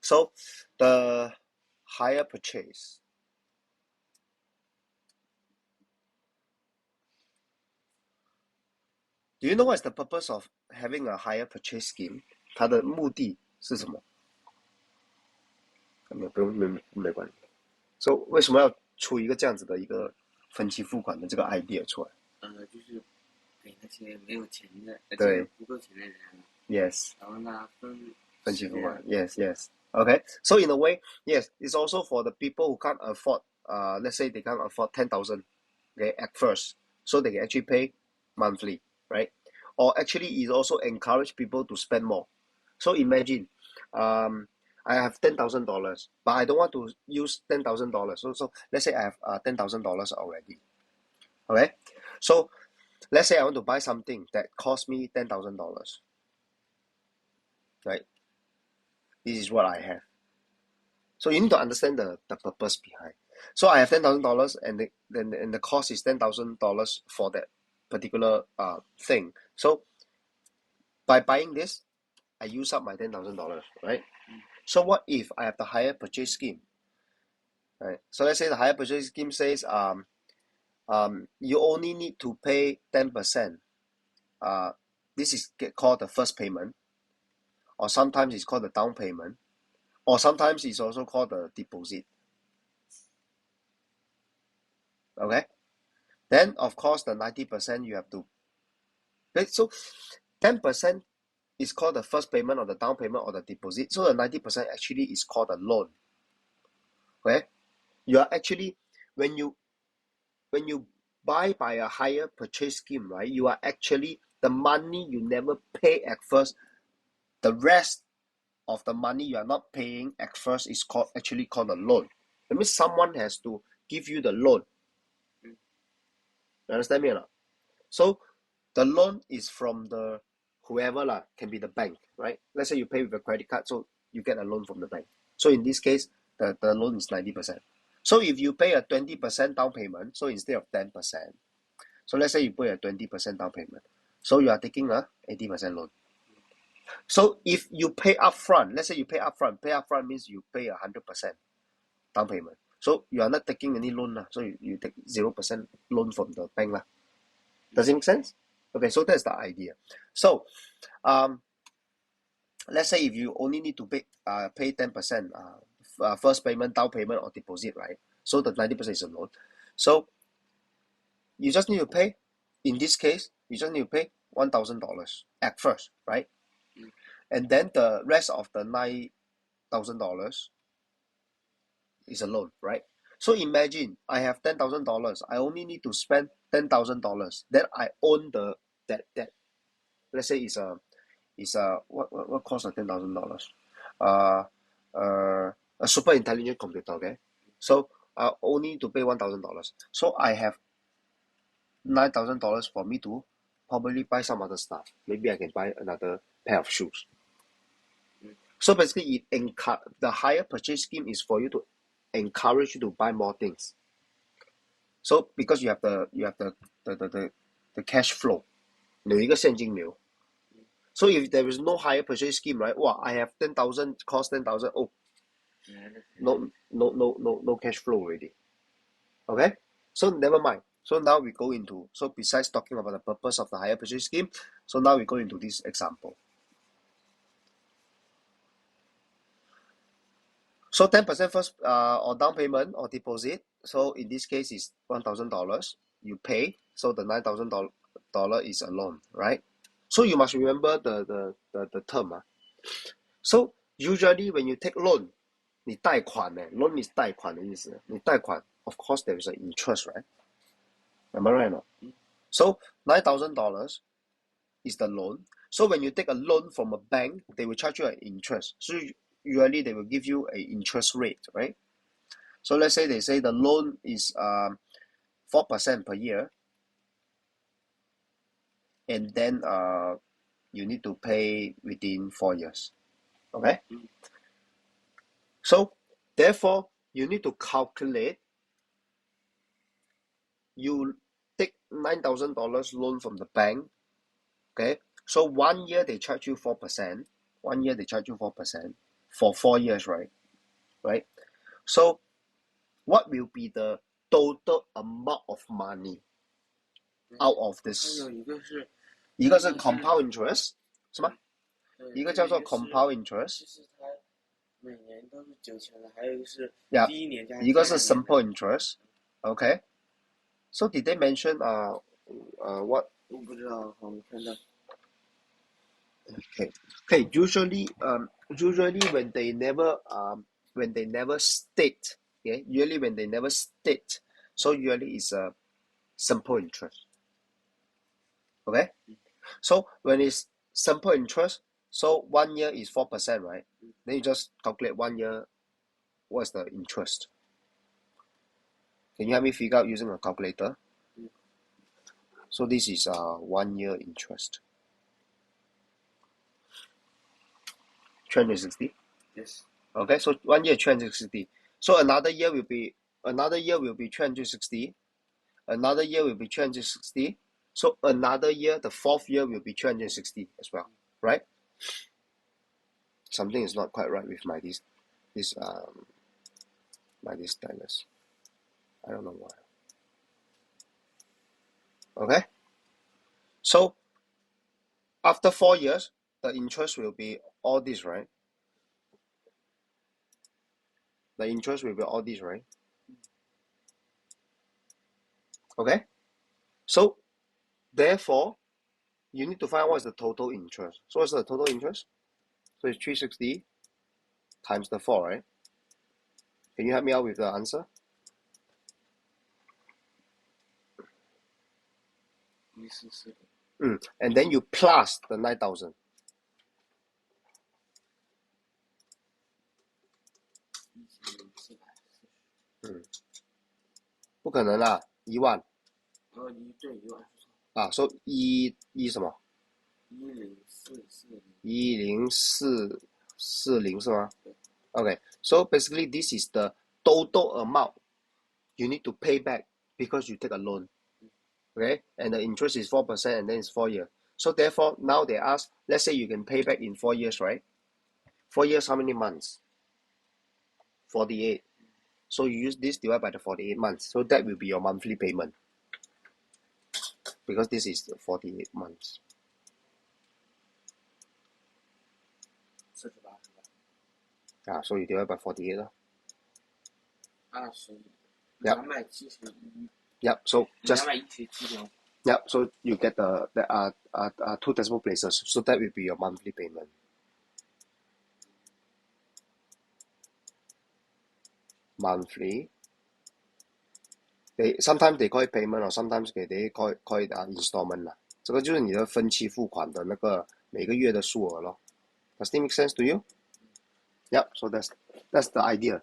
So the hire purchase. Do you know what is the purpose of having a hire purchase scheme? 它的目的是什么？没关系。So 为什么要出一个这样子的一个分期付款的这个 idea 出来？就是给那些没有钱的，对，不够钱的人 ，yes， 然后呢分期付款 ，yes. Okay, so in a way, yes, it's also for the people who can't afford, let's say they can't afford 10,000, okay, at first, so they can actually pay monthly, right? Or actually, it also encourage people to spend more. So imagine, I have $10,000, but I don't want to use $10,000. So let's say I have $10,000 already. Okay, so let's say I want to buy something that cost me $10,000. Right? This is what I have. So you need to understand the purpose behind. So I have $10,000 and the cost is $10,000 for that particular thing. So by buying this, I use up my $10,000, right? So what if I have the hire purchase scheme? Right. So let's say the hire purchase scheme says you only need to pay 10%. This is called the first payment, or sometimes it's called the down payment, or sometimes it's also called the deposit. Okay. Then of course the 90% you have to pay. So 10% is called the first payment or the down payment or the deposit. So the 90% actually is called a loan. Okay. You are actually when you buy by a hire purchase scheme, right? You are actually the money you never pay at first. The rest of the money you are not paying at first is actually called a loan. That means someone has to give you the loan. You understand me or not? So the loan is from the whoever lah, can be the bank, right? Let's say you pay with a credit card, so you get a loan from the bank. So in this case, the loan is 90%. So if you pay a 20% down payment, so instead of 10%, so let's say you pay a 20% down payment, so you are taking a 80% loan. So if you pay upfront, let's say you pay upfront means you pay 100% down payment. So you are not taking any loan, so you take 0% loan from the bank. Does it make sense? Okay, so that's the idea. So let's say if you only need to pay 10% first payment, down payment, or deposit, right? So the 90% is a loan. So you just need to pay, in this case, you just need to pay $1,000 at first, right? And then the rest of the $9,000 is a loan, right? So imagine I have $10,000. I only need to spend $10,000. Then I own that let's say it's a what cost of $10,000? A super intelligent computer, okay? So I only need to pay $1,000. So I have $9,000 for me to probably buy some other stuff. Maybe I can buy another pair of shoes. So basically, the hire purchase scheme is for you to encourage you to buy more things. So because you have the cash flow, 有一个现金流. So if there is no hire purchase scheme, right? Wow, I have 10,000, cost 10,000. Oh, no cash flow already. Okay, so never mind. So now we go into, so besides talking about the purpose of the hire purchase scheme, so now we go into this example. So 10% first or down payment or deposit. So in this case is $1,000 you pay. So the $9,000 is a loan, right? So you must remember the term. So usually when you take loan, 你贷款呢 loan is 贷款的意思。你贷款 of course there is an interest, right? Am I right or not? So $9,000 is the loan. So when you take a loan from a bank, they will charge you an interest. So usually they will give you an interest rate, right? So let's say they say the loan is 4% per year, and then you need to pay within 4 years. Okay? So therefore, you need to calculate. You take $9,000 loan from the bank. Okay? So 1 year they charge you 4%. 1 year they charge you 4%. for 4 years, right? Right? So what will be the total amount of money out of 还 this? 有一个是，一个是 compound interest 是吗？对，一个叫做这个是 compound interest，就是它每年都是9000的，还有一个是 Yeah， 第一年加一个是第二年的 simple interest。Okay. So did they mention what? 我不知道，我没看到。Okay. Usually when they never state, okay, usually when they never state, so usually it's a simple interest. Okay. So when it's simple interest, so 1 year is 4%, right? Then you just calculate 1 year, what's the interest? Can you help me figure out using a calculator? So this is 1 year interest. 360. Yes. Okay, so 1 year 360. So another year will be 360. Another year will be 360. So another year, the fourth year will be 360 as well, right? Something is not quite right with my this stylus. I don't know why. Okay. So after 4 years, the interest will be all this, right? The interest will be all this, right? Okay. So therefore, you need to find out what is the total interest. So what's the total interest? So it's 360 times the 4, right? Can you help me out with the answer? 1440。And then you plus the 9,000. 不可能啦，1万。哦，对，1万是错。啊，so 一什么？10440是吗？Okay, so basically this is the total amount you need to pay back because you take a loan. Okay, and the interest is 4% and then it's 4 years. So therefore, now they ask, let's say you can pay back in 4 years, right? 4 years, how many months? 48. So you use this divided by the 48 months. So that will be your monthly payment. Because this is 48 months. 48是吧？So you divide by 48 lah. 20 271。Yep. So just 217。Yep. So you get the 2 decimal places. So that will be your monthly payment. Monthly. Sometimes they call it payment or sometimes they call it installment 啦。这个就是你的分期付款的那个每个月的数额咯。Does it make sense to you? Yep. So that's the idea.